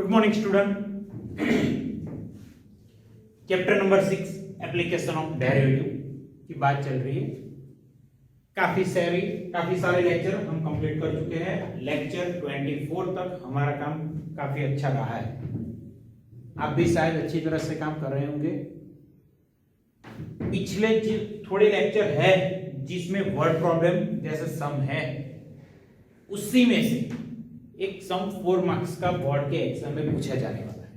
Good morning student. Chapter number 6 application of derivative की बात चल रही है। काफी सारे लेक्चर हम कंप्लीट कर चुके हैं। लेक्चर 24 तक हमारा काम काफी अच्छा रहा है। आप भी शायद अच्छी तरह से काम कर रहे होंगे। पिछले थोड़े लेक्चर है जिसमें वर्ड प्रॉब्लम जैसे सम है, उसी में से एक सम 4 मार्क्स का बोर्ड के एग्जाम में पूछा जाने वाला है।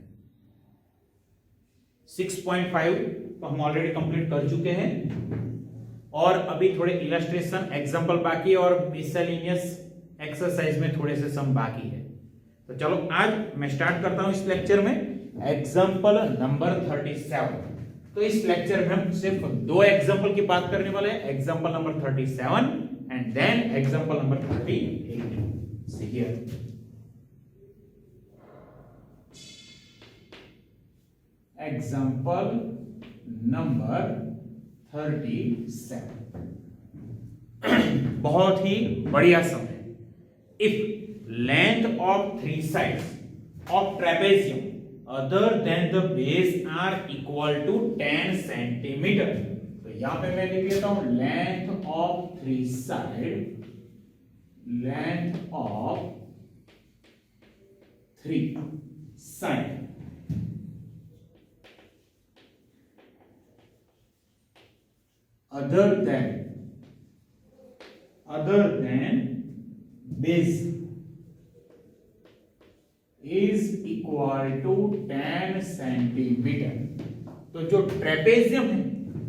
6.5 तो हम ऑलरेडी कंप्लीट कर चुके हैं और अभी थोड़े इलस्ट्रेशन एग्जांपल बाकी है और मिसलेनियस एक्सरसाइज में थोड़े से सम बाकी है। तो चलो आज मैं स्टार्ट करता हूं इस लेक्चर में एग्जांपल नंबर 37। तो इस लेक्चर में हम सिर्फ दो एग्जांपल की बात करने वाले हैं, example number 37 and then example number 38। See here. Example number 37 बहुत ही बढ़िया सम है। If length of three sides of trapezium other than the base are equal to 10 centimetre, तो यहां पे मैं लिख लेता हूं length of three side, length of three side other than base is equal to 10 centimetre. तो जो ट्रेपेजियम है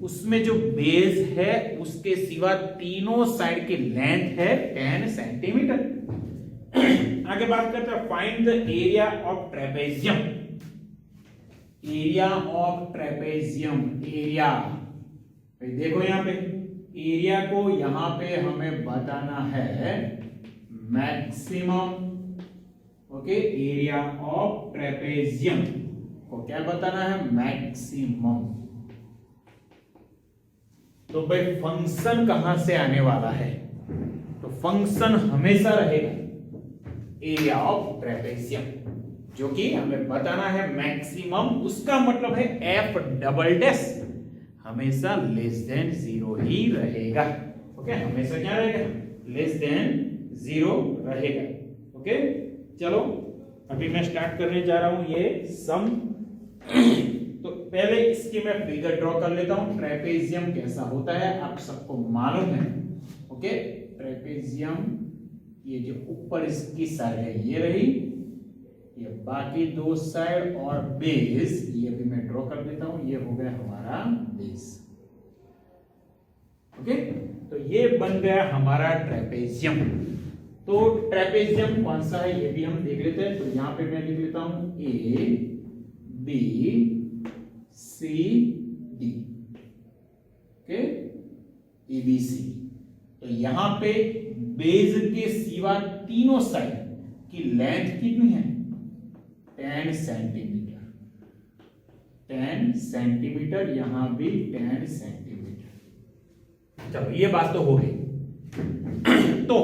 उसमें जो बेस है उसके सिवा तीनों साइड की लेंथ है 10 सेंटीमीटर। आगे बात करते हैं find the area of trapezium. Area of trapezium, area देखो यहां पे एरिया को यहां पे हमें बताना है maximum. Okay, area of trapezium को क्या बताना है? मैक्सिमम। तो भाई फंक्शन कहां से आने वाला है? तो फंक्शन हमेशा रहेगा एरिया ऑफ ट्रेपेजियम, जो कि हमें बताना है मैक्सिमम। उसका मतलब है एफ डबल डैश हमेशा लेस देन 0 ही रहेगा। ओके, हमेशा क्या रहेगा? लेस देन 0 रहेगा। ओके, चलो अभी मैं स्टार्ट करने जा रहा हूं ये सम। तो पहले इसकी मैं फिगर ड्रॉ कर लेता हूं। ट्रेपेजियम कैसा होता है आप सबको मालूम है। ओके, ट्रेपेजियम ये जो ऊपर इसकी साइड है ये रही, ये बाकी दो साइड और बेस ये भी मैं ड्रॉ कर देता हूं। ये हो गया हमारा बेस। ओके, तो ये बन गया हमारा ट्रेपेजियम। तो ट्रेपेजियम कौन सा है ये भी हम देख लेते हैं। तो यहां पे मैं लिख लेता हूं A B C D. Okay, ABC. तो यहां पे बेस के सिवा तीनों साइड की लेंथ कितनी है? 10 सेंटीमीटर। 10 सेंटीमीटर, यहां भी 10 सेंटीमीटर। चलो ये बात तो हो गई। तो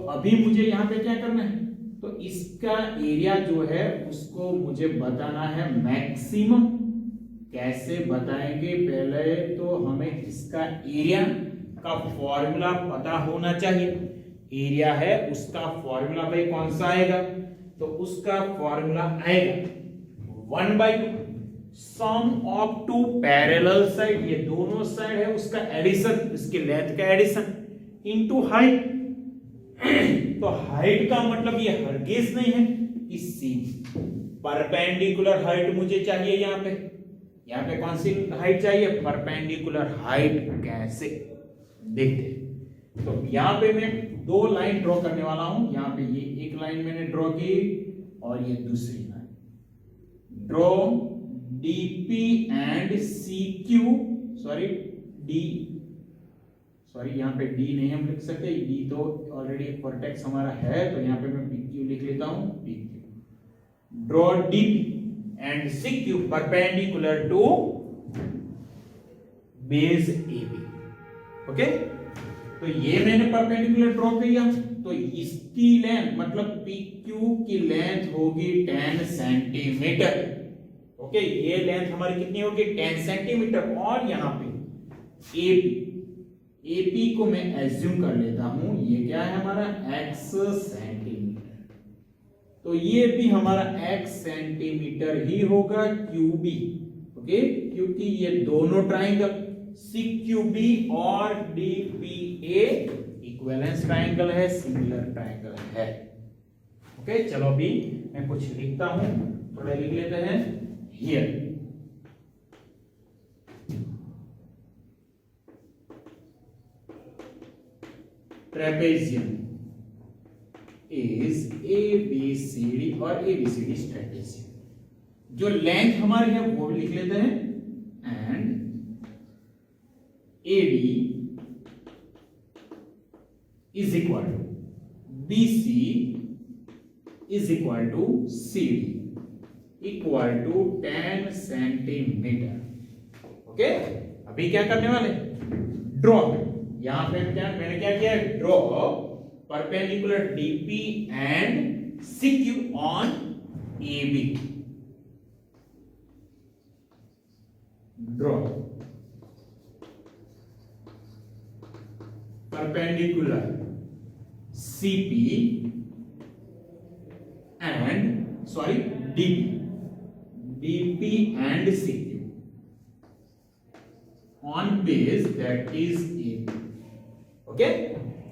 अभी मुझे यहां पे क्या करना है? तो इसका एरिया जो है उसको मुझे बताना है मैक्सिमम। कैसे बताएंगे? पहले तो हमें इसका एरिया का फॉर्मूला पता होना चाहिए। एरिया है उसका फॉर्मूला भाई कौन सा आएगा? तो उसका फॉर्मूला आएगा 1/2 sum of to parallel side, ये दोनों साइड है उसका एडिशन, इसकी लेंथ का एडिशन इनटू हाइट। तो हाइट का मतलब ये हरगिज नहीं है कि सी परपेंडिकुलर हाइट मुझे चाहिए। यहां पे कौन सी हाइट चाहिए? Perpendicular height. कैसे देखते हैं। तो यहां पे मैं दो लाइन ड्रॉ करने वाला हूं। यहां पे ये एक लाइन मैंने ड्रॉ की और ये दूसरी line. Draw DP and CQ, यहां पे डी नहीं हम लिख सकते, डी तो ऑलरेडी वर्टेक्स हमारा है। तो यहां पे मैं पीक्यू लिख लेता हूं, PQ. Draw DP and CQ perpendicular to base AB. Okay, तो ये मैंने परपेंडिकुलर ड्रॉ किया, तो इसकी लेंथ मतलब PQ की लेंथ होगी 10 सेंटीमीटर। ओके, ये लेंथ हमारी कितनी होगी 10 सेंटीमीटर। और यहां पे AP को मैं एज्यूम कर लेता हूं, ये क्या है हमारा x सेंटीमीटर, तो ये भी हमारा x सेंटीमीटर ही होगा QB। ओके, क्योंकि ये दोनों ट्राइंगल CQB और DPA इक्विवेलेंस ट्राइंगल है, सिमिलर ट्राइंगल है। ओके, चलो अभी मैं कुछ लिखता हूं, थोड़ा लिख लेते हैं। हियर ट्रेपेजियम इज ABCD और ABCD ट्रेपेजियम। जो लेंथ हमारी है वो भी लिख लेते हैं, and AD is equal to BC is equal to CD equal to 10 centimetre. Okay, अभी क्या करने वाले, ड्रॉ। यहां पे मैंने क्या किया, draw perpendicular DP and CQ on AB। Draw perpendicular CP and DP and CQ on base that is AB। Okay,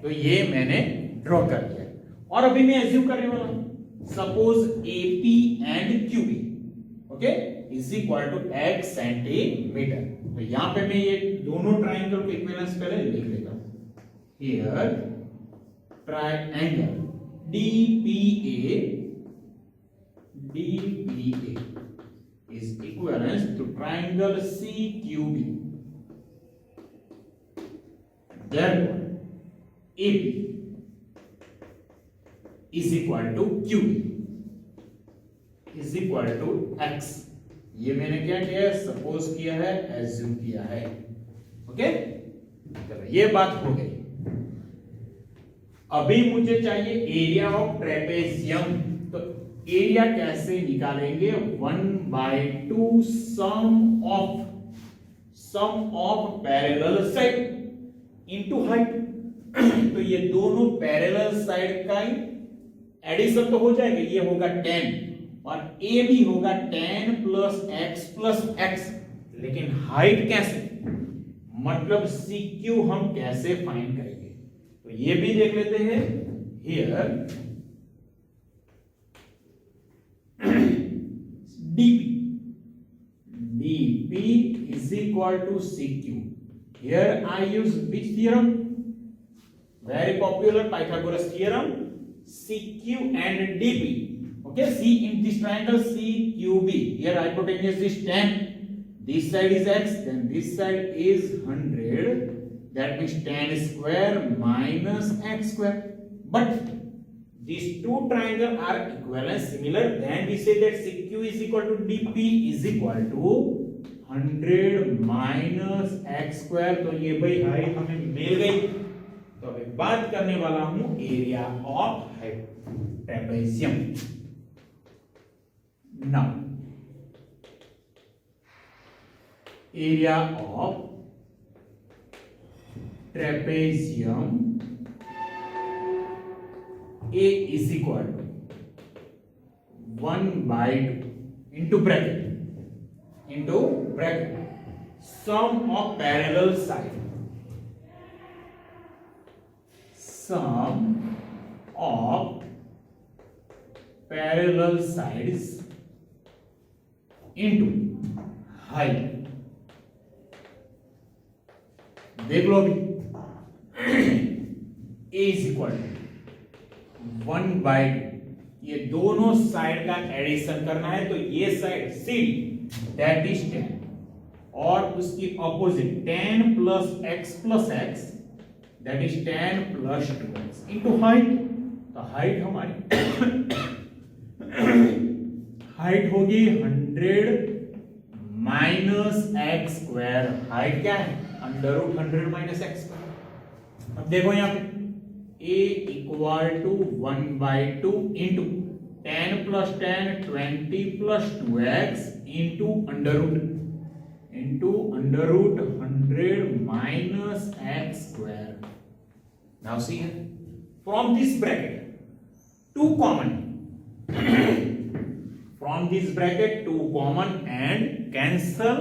तो ये मैंने ड्रॉ कर दिया। और अभी मैं एज्यूम करने वाला हूं, suppose AP and QB okay is equal to x centimetre. तो यहां पे मैं ये दोनों ट्राइंगल को इक्विवेलेंस पहले लिख लेता हूं। Here triangle DPA is equivalent to triangle CQB. Therefore, AP is equal to QB is equal to X। ये मैंने क्या किया है, सपोज किया है, एज्यूम किया है। ओके, चलो ये बात हो गई। अभी मुझे चाहिए एरिया ऑफ ट्रेपेजियम। तो एरिया कैसे निकालेंगे, 1/2 sum of parallel side into height. तो ये दोनों पैरेलल साइड का एडिशन तो हो जाएगा, ये होगा 10 और ए भी होगा 10 + x। लेकिन हाइट कैसे, मतलब CQ हम कैसे फाइंड करेंगे, तो ये भी देख लेते हैं। Here DP is equal to CQ। Here I use which theorem? Very popular Pythagoras theorem, CQ and DP। Okay, see in this triangle CQB, here hypotenuse is 10, this side is x, then this side is 100, that means 10 square minus x square। But these two triangles are equivalent, similar, then we say that CQ is equal to DP is equal to 100 minus x square। तो ये भाई height हमें मिल गई। तो अभी बात करने वाला हूं area of trapezium. Now area of trapezium A is equal to 1/2 into bracket sum of parallel side sides into height। देख लो अभी A is equal to 1/2, ये दोनों साइड का एडिशन करना है। तो ये साइड CD दैट इज 10 और उसकी opposite 10 + x that is 10 + 2x into height. तो हाइट हमारी हाइट होगी 100 माइनस x स्क्वायर। हाइट क्या है, √100 - x स्क्वायर। अब देखो यहाँ पे a equal to 1/2 into 10 plus 10 20 plus 2x into under root 100 minus x square. Now see here, from this bracket 2 common, from this bracket 2 common and cancel,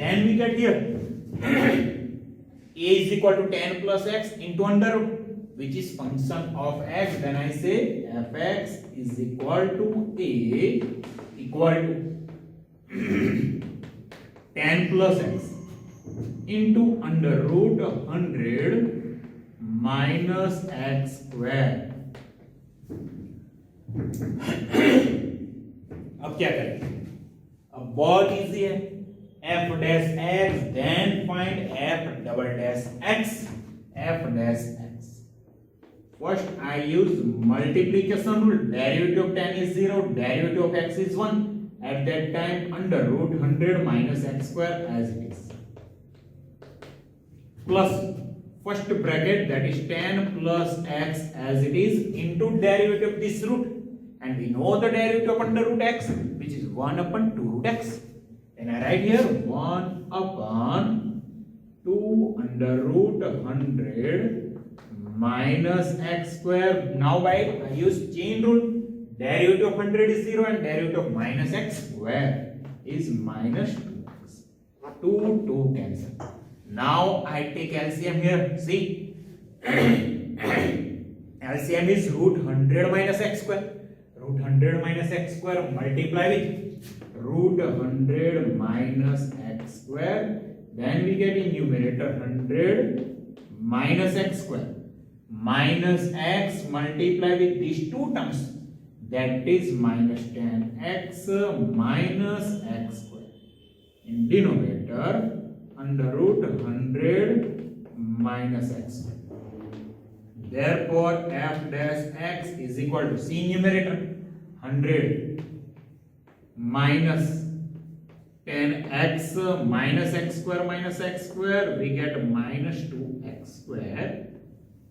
then we get here a is equal to 10 plus x into under root, which is function of x. Then I say fx is equal to a equal to 10 plus x into under root 100 minus x square. अब क्या करें? अब बहुत easy है, f dash x, then find f double dash x. f dash x, first I use multiplication rule. Derivative of 10 is 0, derivative of x is 1. At that time under root 100 minus x square as it is, plus first bracket, that is 10 plus x as it is, into derivative of this root, and we know the derivative of under root x, which is 1 upon 2 root x. And I write here 1 upon 2 under root 100 minus x square. Now by I use chain rule. Derivative of 100 is 0 and derivative of minus x square is minus 2x. 2 cancel. Now I take LCM here. See, LCM is root 100 minus x square. Root 100 minus x square multiply with root 100 minus x square. Then we get in numerator 100 minus x square minus x multiply with these two terms. That is minus 10x minus x square. In denominator under root 100 minus x square. Therefore f dash x is equal to, see numerator 100 minus 10x minus x square, we get minus 2x square.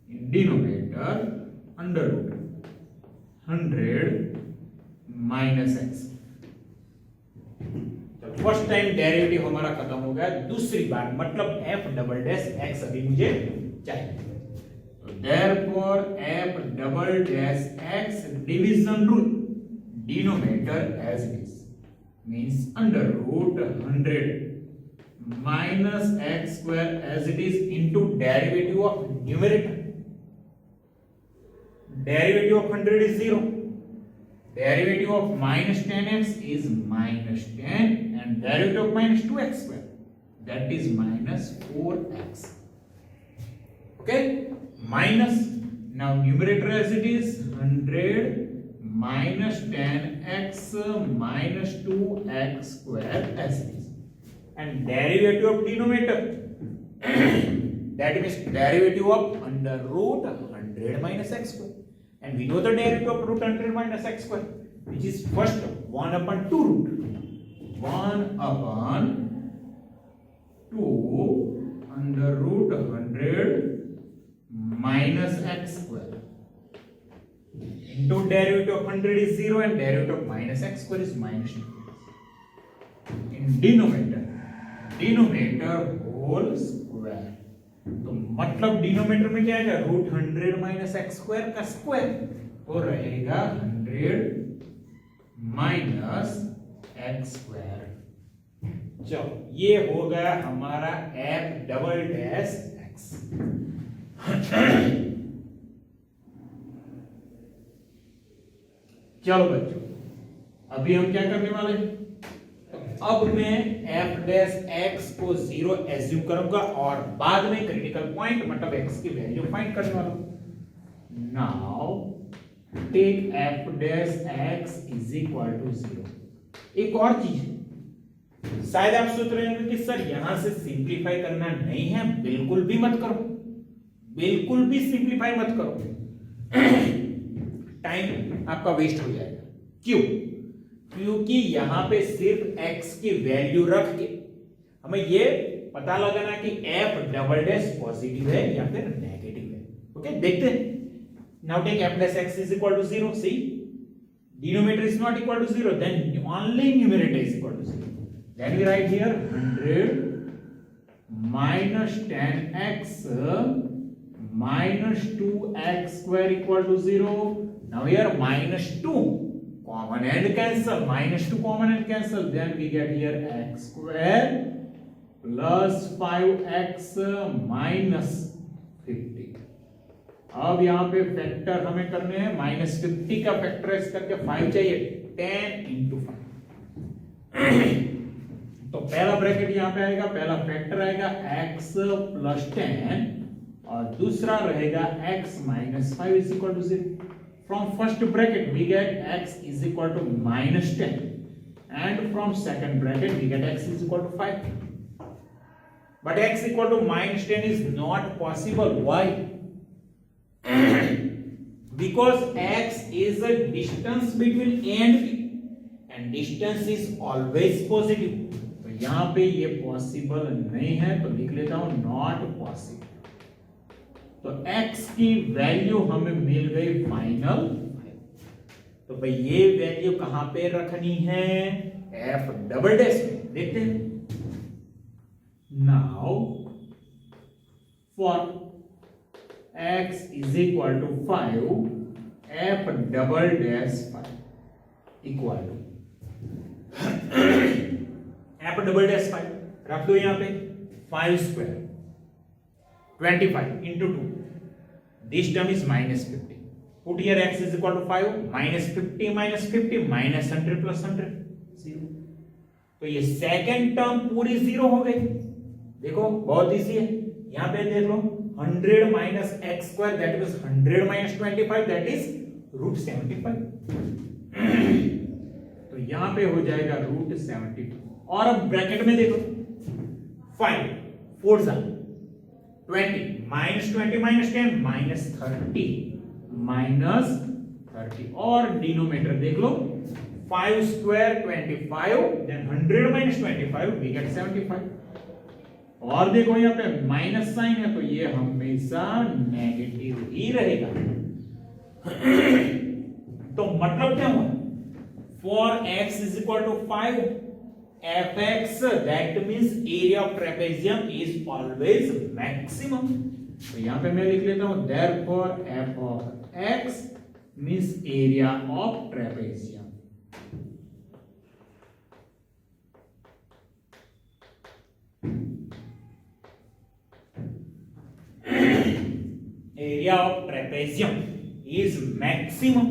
In denominator under root 100 minus x. तो first time derivative हमारा खत्म हो गया. दूसरी बार मतलब f double dash x अभी मुझे चाहिए. तो therefore f double dash x division rule, denominator as it is, means under root 100 minus x square as it is into derivative of numerator. Derivative of 100 is 0. Derivative of minus 10x is minus 10 and derivative of minus 2x square, that is minus 4x. Okay, minus, now numerator as it is 100 minus 10x minus 2x square as it is, and derivative of denominator that means derivative of under root 100 minus x square. And we know the derivative of root 100 minus x square, which is first 1 upon 2 root 1 upon 2 under root 100 minus x square into derivative of 100 is 0 and derivative of minus x square is minus 2. In denominator whole square. तो मतलब denominator में क्या आएगा, root 100 minus x square का square, तो रहेगा 100 minus x square. चलो ये हो गया हमारा f डबल डैश x. चलो बच्चों, अभी हम क्या करने वाले हैं, अब मैं f डैश x को 0 एज्यूम करूंगा और बाद में क्रिटिकल पॉइंट मतलब x की वैल्यू फाइंड करने वाला हूं. Now take f dash x is equal to 0. एक और चीज है, शायद आप सोच रहे होंगे कि सर यहां से सिंपलीफाई करना नहीं है. बिल्कुल भी मत करो, बिल्कुल भी सिंपलीफाई मत करो, टाइम आपका वेस्ट हो जाएगा. क्यों? क्योंकि यहां पे सिर्फ x की वैल्यू रख के हमें ये पता लगाना कि एफ डबल डैश पॉजिटिव है या फिर नेगेटिव है। ओके, देखते हैं। Now take F dash X is equal to 0, see denominator is not equal to 0, then only numerator is equal to 0. Then we write here 100 minus 10x minus 2x square equal to 0. Now here minus 2 common and cancel, minus 2 common and cancel, then we get here x square plus 5x minus 50. अब यहाँ पे factor हमें करने हैं, -50 का factorise करके 5 चाहिए, 10 into 5। तो पहला ब्रैकेट यहाँ पे आएगा, पहला फैक्टर आएगा x plus 10 और दूसरा रहेगा x minus 5 is equal to 0। From first bracket we get x is equal to -10 and from second bracket we get x is equal to 5। But x equal to -10 is not possible. Why? Because x is a distance between a and b and distance is always positive। तो यहाँ पे ये possible नहीं है, तो लिख लेता हूं नॉट पॉसिबल। तो x की वैल्यू हमें मिल गई फाइनल। तो भाई ये वैल्यू कहां पे रखनी है? f डबल डैश में। देखते हैं। Now for x is equal to 5, f double dash 5 equal to f double dash 5 रख दो यहाँ पे 5 square 25 into 2, this term is -50, put here x is equal to 5, -50 minus 50 minus 100 plus 100 0। तो ये second term पूरी 0 हो गई। देखो बहुत इजी है, यहाँ पे देख लो 100 minus x square, that is 100 minus 25, that is √75। तो यहां पे हो जाएगा √75। और अब ब्रैकेट में देखो 5 4 जा 20 minus 20 minus 10 minus 30 और डिनोमिनेटर देख लो 5 square 25, then 100 minus 25 we get 75। और देखो यहाँ पे माइनस साइन है, तो ये हमेशा नेगेटिव ही रहेगा। तो मतलब क्या हुआ? For x is equal to 5, fx that means area of trapezium is always maximum. तो यहाँ पे मैं लिख लेता हूं therefore f of x means area of trapezium. area of trapezium is maximum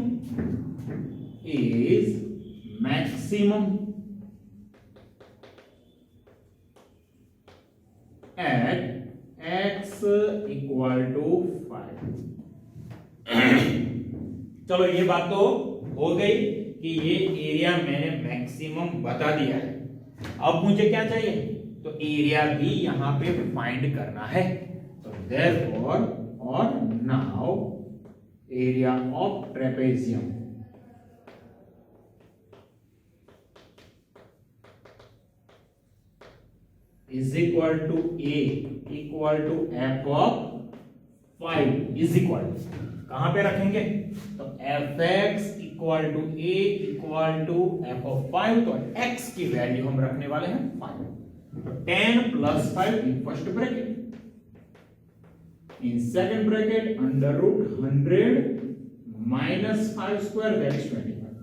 at x equal to 5। चलो ये बात तो हो गई कि ये एरिया मैंने मैक्सिमम बता दिया है। अब मुझे क्या चाहिए? तो एरिया भी यहां पे फाइंड करना है। तो therefore or now area of trapezium is equal to a equal to f of 5 is equal कहां पे रखेंगे? तो fx equal to a equal to f of 5। तो x की वैल्यू हम रखने वाले हैं 5। तो 10 plus 5 in first bracket, in second bracket under root 100 minus 5 square, that is 25,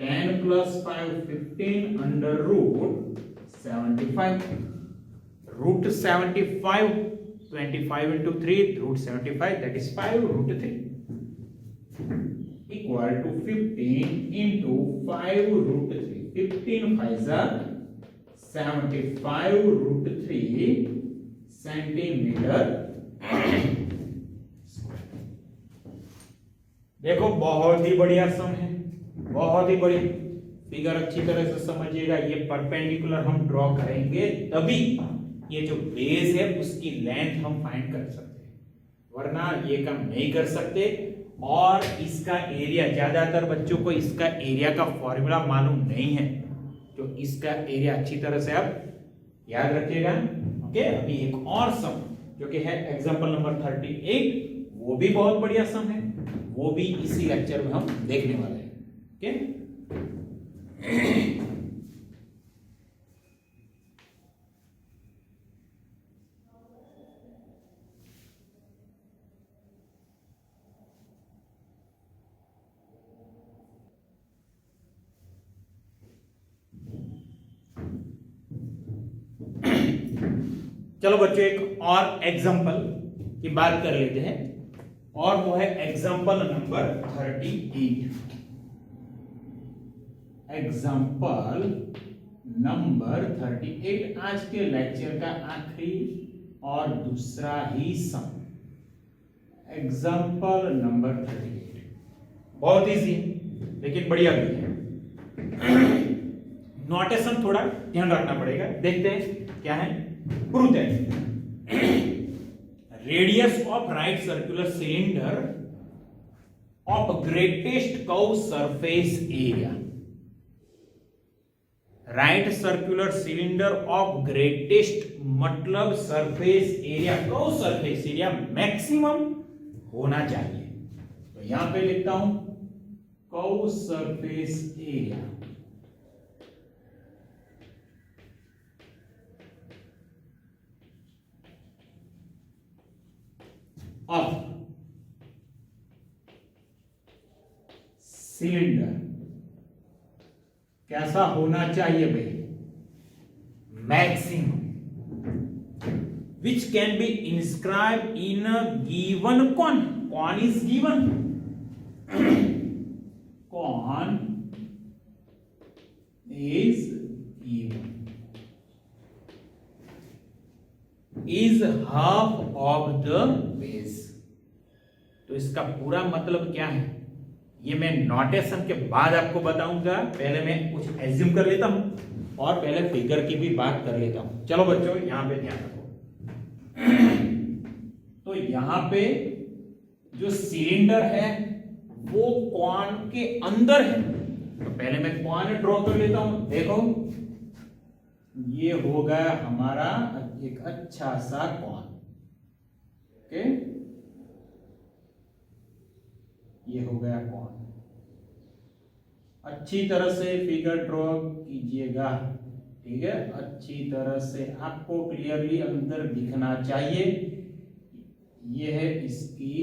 10 plus 5 15 under root 75, root 75 25 into 3 root 75, that is 5 root 3 equal to 15 into 5 root 3, 15 5s are 75 root 3 centimeter। देखो बहुत ही बढ़िया sum है, बहुत ही बढ़िया। Figure अच्छी तरह से समझिएगा। ये परपेंडिकुलर हम ड्रॉ करेंगे तभी ये जो बेस है उसकी लेंथ हम फाइंड कर सकते हैं, वरना ये काम नहीं कर सकते। और इसका एरिया, ज्यादातर बच्चों को इसका एरिया का फॉर्मूला मालूम नहीं है, तो इसका एरिया अच्छी तरह से आप याद रखिएगा। ओके, अभी एक और सम जो कि है एग्जांपल नंबर 38, वो भी बहुत बढ़िया सम है, वो भी इसी लेक्चर में हम देखने वाले हैं। ओके, चलो बच्चों एक और एग्जांपल की बात कर लेते हैं, और वो है एग्जांपल नंबर 38। एग्जांपल नंबर 38 आज के लेक्चर का आखिरी और दूसरा ही सम। एग्जांपल नंबर 38 बहुत इजी है लेकिन बढ़िया भी है। नोटेशन थोड़ा ध्यान रखना पड़ेगा। देखते हैं क्या है। Prove that radius of right circular cylinder of greatest curve surface area. Right circular cylinder of greatest मतलब surface area, curve surface area maximum होना चाहिए। तो यहां पे लिखता हूं curve surface area of cylinder कैसा होना चाहिए भाई? Maximum, which can be inscribed in a given con is given con is given is half of the base। तो इसका पूरा मतलब क्या है ये मैं नोटेशन के बाद आपको बताऊंगा। पहले मैं कुछ एज्यूम कर लेता हूं और पहले फिगर की भी बात कर लेता हूं। चलो बच्चों यहां पे ध्यान रखो। तो यहां पे जो सिलेंडर है वो कॉन के अंदर है, तो पहले मैं कॉन ड्रॉ कर लेता हूं। देखो ये हो गया हमारा एक अच्छा सा कॉन। ओके, ये हो गया कॉन। अच्छी तरह से फिगर ड्रॉ कीजिएगा, ठीक है, अच्छी तरह से आपको क्लियरली अंदर दिखना चाहिए। ये है इसकी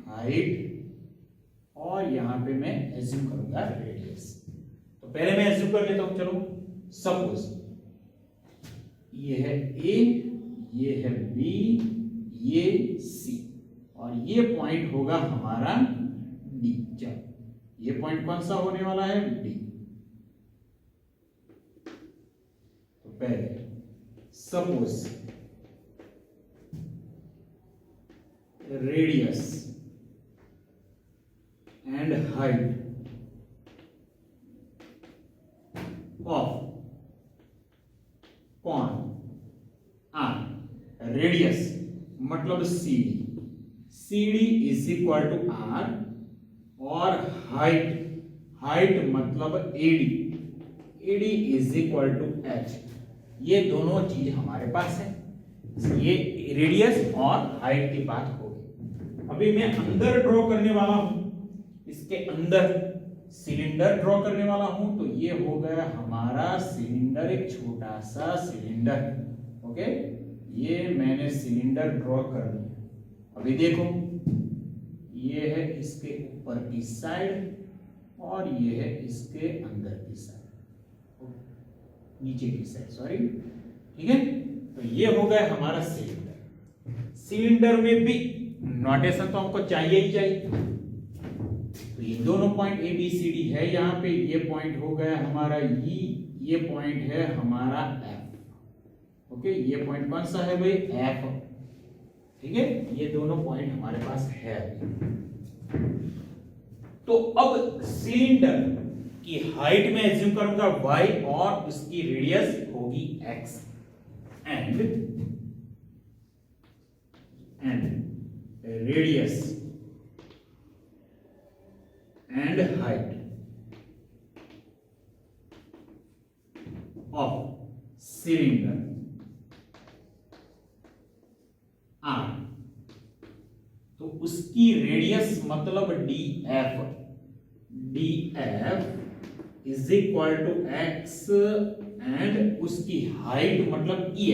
हाइट और यहां पे मैं एज्यूम करूंगा रेडियस। तो पहले मैं एज्यूम कर लेता हूं। चलो सपोज ये है ए, ये है बी, ये सी और ये पॉइंट होगा हमारा डी। चलो ये पॉइंट कौन सा होने वाला है? डी। तो पहले suppose radius and height of कौन आर, रेडियस मतलब C D is equal to R और हाइट मतलब AD is equal to H. ये दोनों चीज हमारे पास है। ये रेडियस और हाइट की बात होगी। अभी मैं अंदर ड्रॉ करने वाला हूं, इसके अंदर सिलेंडर ड्रॉ करने वाला हूं। तो ये हो गया हमारा सिलेंडर, एक छोटा सा सिलेंडर। ओके, ये मैंने सिलेंडर ड्रॉ कर लिया। अभी देखो ये है इसके ऊपर की साइड और ये है इसके अंदर की साइड, नीचे की साइड, सॉरी, ठीक है। तो ये हो गया हमारा सिलेंडर। सिलेंडर में भी नोटेशन तो हमको चाहिए ही चाहिए। तो ये दोनों point A B C D है यहाँ पे। ये पॉइंट हो गया हमारा ई, ये पॉइंट है हमारा एफ। ओके, ये पॉइंट कौन सा है भाई? एफ, ठीक है। ये दोनों पॉइंट हमारे पास है। तो अब सिलेंडर की हाइट में एज्यूम करूंगा y और उसकी रेडियस होगी x and radius and height of cylinder उसकी रेडियस मतलब D F is equal to X and उसकी हाइट मतलब E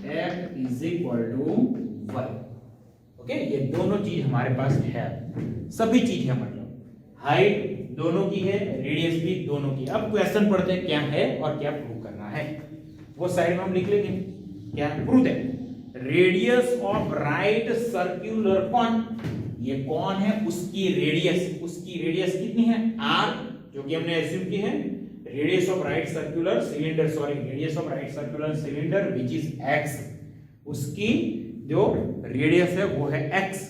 F is equal to Y. Okay, ये दोनों चीज हमारे पास है, सभी चीज है, मतलब हाइट दोनों की है, रेडियस भी दोनों की। अब क्वेश्चन पढ़ते हैं क्या है और क्या प्रूव करना है, वो साइड में हम लिख लेंगे। क्या प्रूव है? Radius of right circular cone, ये कौन है, उसकी रेडियस कितनी है, आर, जो कि हमने एज्यूम की है। Radius of right circular cylinder which is X, उसकी जो रेडियस है वो है X.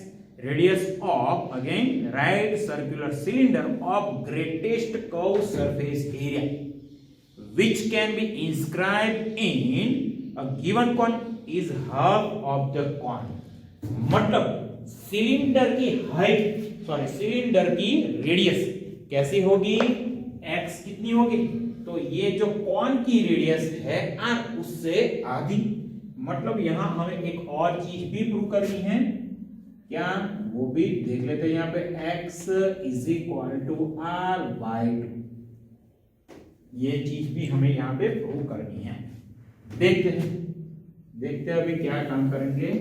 Radius of again right circular cylinder of greatest curve surface area which can be inscribed in a given cone is half of the cone. मतलब cylinder की radius कैसी होगी, x कितनी होगी, तो ये जो कॉन की रेडियस है r उससे आधी। मतलब यहां हमें एक और चीज भी प्रूव करनी है, क्या, वो भी देख लेते हैं। यहां पे x is equal to r by 2, ये चीज भी हमें यहां पे प्रूव करनी है। देखते हैं अभी क्या काम करेंगे।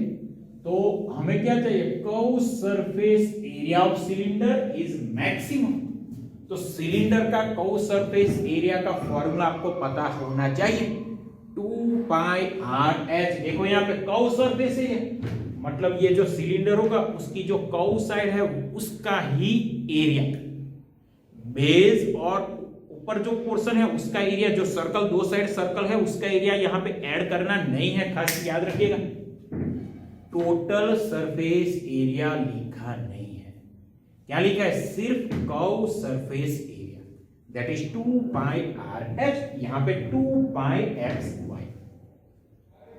तो हमें क्या चाहिए, curve surface area of cylinder is maximum. तो सिलेंडर का कर्व सरफेस एरिया का फॉर्मूला आपको पता होना चाहिए, 2 पाई आर एच। देखो यहाँ पे कर्व सरफेस एरिया मतलब ये जो सिलेंडर होगा उसकी जो कर्व साइड है उसका ही एरिया, बेस और ऊपर जो पोर्शन है उसका एरिया, जो सर्कल दो साइड सर्कल है उसका एरिया यहाँ पे ऐड करना नहीं है, खास याद रखिएगा। टोटल सरफेस एरिया लिखा नहीं है, क्या लिखा है, सिर्फ curve surface area, that is 2 pi R H, यहां पे 2 पाई एक्स वाई।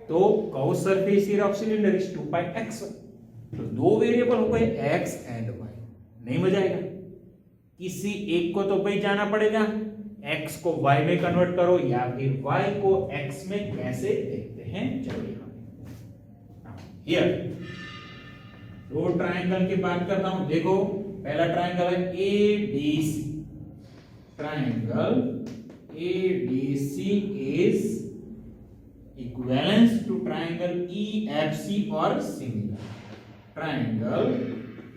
तो curve surface area of cylinder is 2 pi X Y. तो दो वेरिएबल हो गए एक्स एंड वाई, नहीं मजा आएगा, किसी एक को तो भाई जाना पड़ेगा, एक्स को वाई में कन्वर्ट करो या फिर वाई को एक्स में, कैसे देखते हैं, चलिए हियर दो ट्रायंगल की बात करता हूं। देखो पहला ट्रायंगल है ADC, triangle ADC is equivalence to triangle EFC और सिमिलर। ट्रायंगल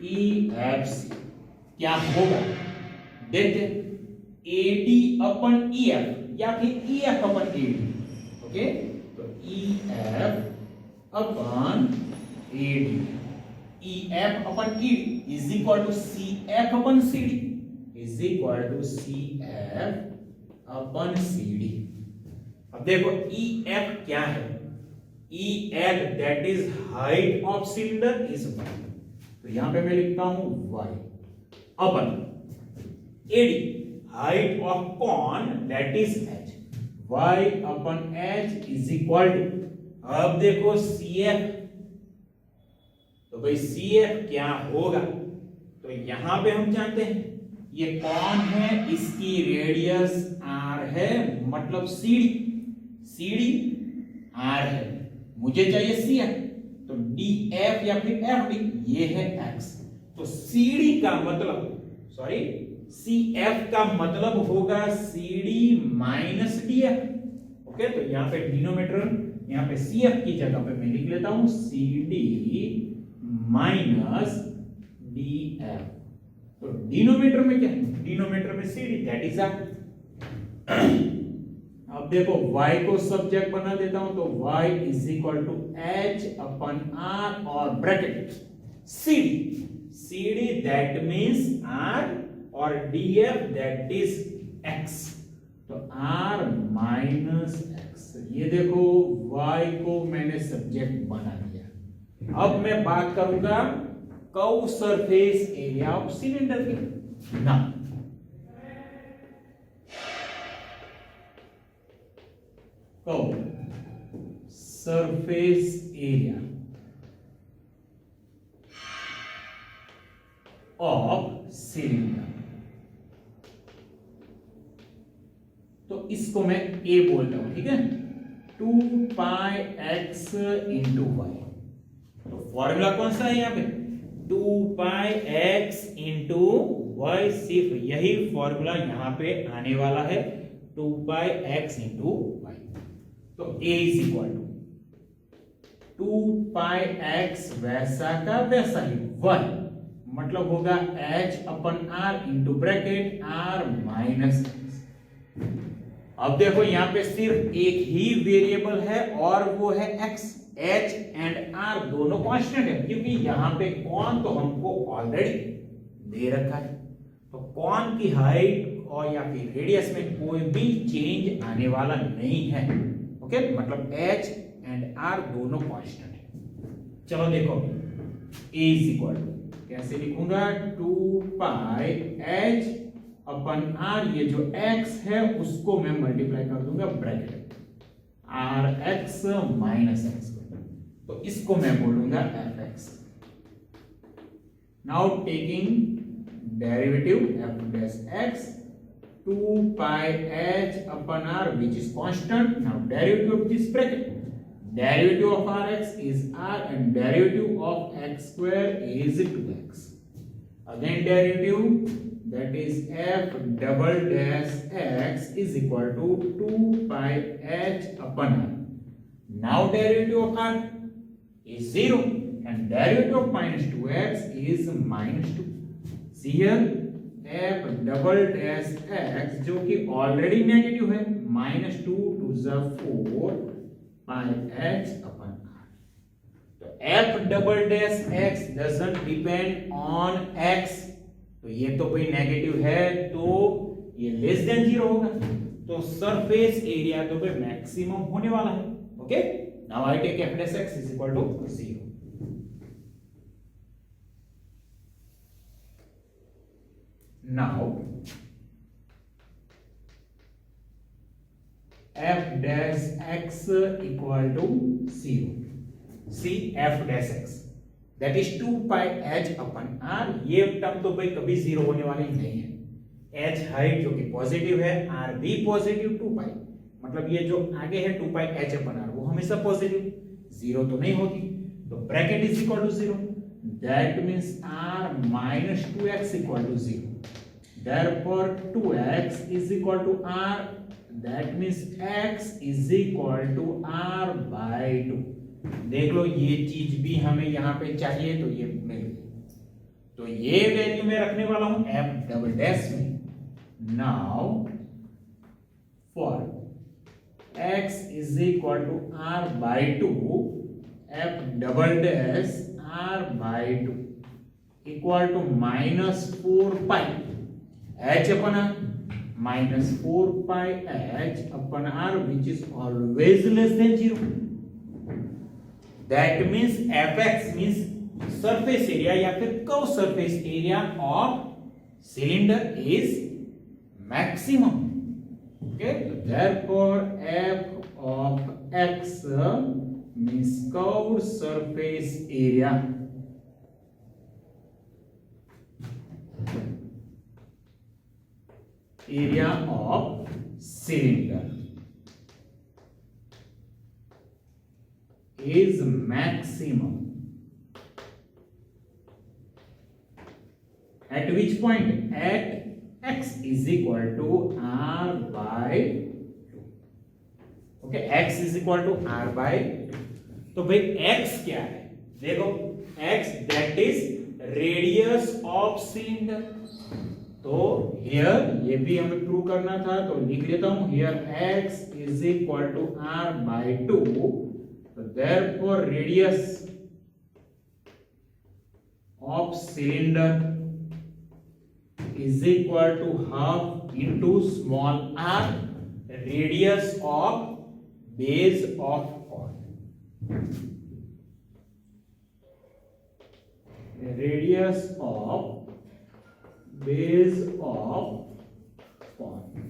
ईएफसी क्या होगा, देखते, एडी अपन ईएफ या फिर ईएफ अपन एडी। ओके, तो EF upon AD, EF upon ED is equal to CF upon CD is equal to CF upon CD। अब देखो EF क्या है, EF that is height of cylinder is y, तो यहां पे मैं लिखता हूं y upon AD height of cone that is h, y upon h is equal to, अब देखो CF, तो भाई CF क्या होगा, तो यहां पे हम जानते हैं ये कौन है, इसकी रेडियस r है, मतलब CD r है, मुझे चाहिए CF, तो DF या फिर FD, ये है x। तो CD का मतलब CF का मतलब होगा CD माइनस DF। ओके, तो यहां पे डिनोमिनेटर, यहां पे CF की जगह पे मैं लिख लेता हूं CD माइनस DF। तो डिनोमिनेटर में क्या है, डिनोमिनेटर में CD, दैट इज अब देखो y को सब्जेक्ट बना देता हूं, तो y is equal to h upon r और bracket CD that means r और DF दैट इज x, तो r माइनस x। ये देखो y को मैंने सब्जेक्ट बना दिया। अब मैं बात करूंगा curve surface area of cylinder की ना, curve surface area of cylinder, तो इसको मैं A बोलता हूं, ठीक है, 2 पाई x इंटू वाई। तो फॉर्मूला कौन सा है यहाँ पे 2 पाई x इंटू वाई, सिर्फ यही फॉर्मूला यहाँ पे आने वाला है 2 पाई x इंटू वाई। तो a is equal to 2 pi x वैसा का वैसा ही 1 मतलब होगा h upon r into bracket r minus x। अब देखो यहाँ पे सिर्फ एक ही वेरिएबल है और वो है x, h एंड r दोनों कांस्टेंट है, क्योंकि यहाँ पे कौन तो हमको ऑलरेडी दे रखा है। तो कौन की हाइट और या फिर रेडियस में कोई भी चेंज आने वाला नहीं है। ओके, मतलब h एंड r दोनों कांस्टेंट है। चलो देखो a इज इक्वल टू कैसे लिखूंगा 2 पाई h अपन r, ये जो x है उसको मैं मल्टीप्लाई कर दूंगा bracket r x minus x, तो इसको मैं बोलूंगा fx। Now taking derivative f dash x 2 pi h upon r which is constant. Now derivative of this bracket, derivative of rx is r and derivative of x square is 2x. Again derivative, that is f double dash x is equal to 2 pi h upon r. Now derivative of r is 0 and derivative of minus 2x is minus 2. See here f double dash x जो कि already negative है minus 2 to the 4 pi h upon r। तो f double dash x doesn't depend on x, तो ये तो कोई negative है तो ये लेस देन 0 होगा, तो सरफेस एरिया तो भाई मैक्सिमम होने वाला है। Okay, now I take f dash x is equal to 0। Now f dash x equal to 0. See f dash x that is 2 pi h upon r, ये term तो भाई कभी 0 होने वाली नहीं है। h हाइट जो कि पॉजिटिव है, r भी पॉजिटिव 2 पाई, मतलब ये जो आगे है 2 पाई h upon r वो हमेशा पॉजिटिव, 0 तो नहीं होगी, तो bracket is equal to 0, that means r minus 2x equal to 0। Therefore 2x is equal to r, that means x is equal to r by 2। देख लो ये चीज भी हमें यहाँ पे चाहिए तो ये मिल गई, तो ये वैल्यू मैं रखने वाला हूं f डबल डैश में। Now for x is equal to r by 2, f double dash r by 2 equal to minus 4 pi h upon r minus 4 pi h upon r which is always less than 0। That means fx means surface area या फिर curve surface area of cylinder is maximum। Okay, therefore f of x means curved surface area of cylinder is maximum at which point at x is equal to r by 2। okay, x is equal to r by 2, तो भाई x क्या है, देखो x that is radius of cylinder, तो here ये भी हमें prove करना था तो लिख लेता हूं here x is equal to r by 2, तो therefore radius of cylinder is equal to half into small r, radius of base of cord, radius of base of cord.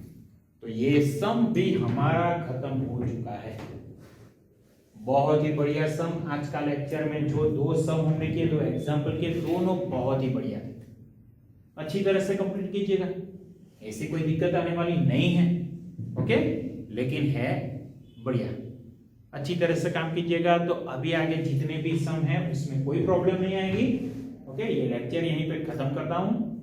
तो ये सम भी हमारा खत्म हो चुका है। बहुत ही बढ़िया सम, आज का लेक्चर में जो 2 सम हमने किए, 2 एग्जांपल के, दोनों बहुत ही बढ़िया थे। अच्छी तरह से कंप्लीट कीजिएगा, ऐसी कोई दिक्कत आने वाली नहीं है। ओके, लेकिन है बढ़िया। अच्छी तरह से काम कीजिएगा तो अभी आगे जितने भी सम हैं उसमें कोई प्रॉब्लम नहीं आएगी। ओके, ये लेक्चर यहीं पे खत्म करता हूँ।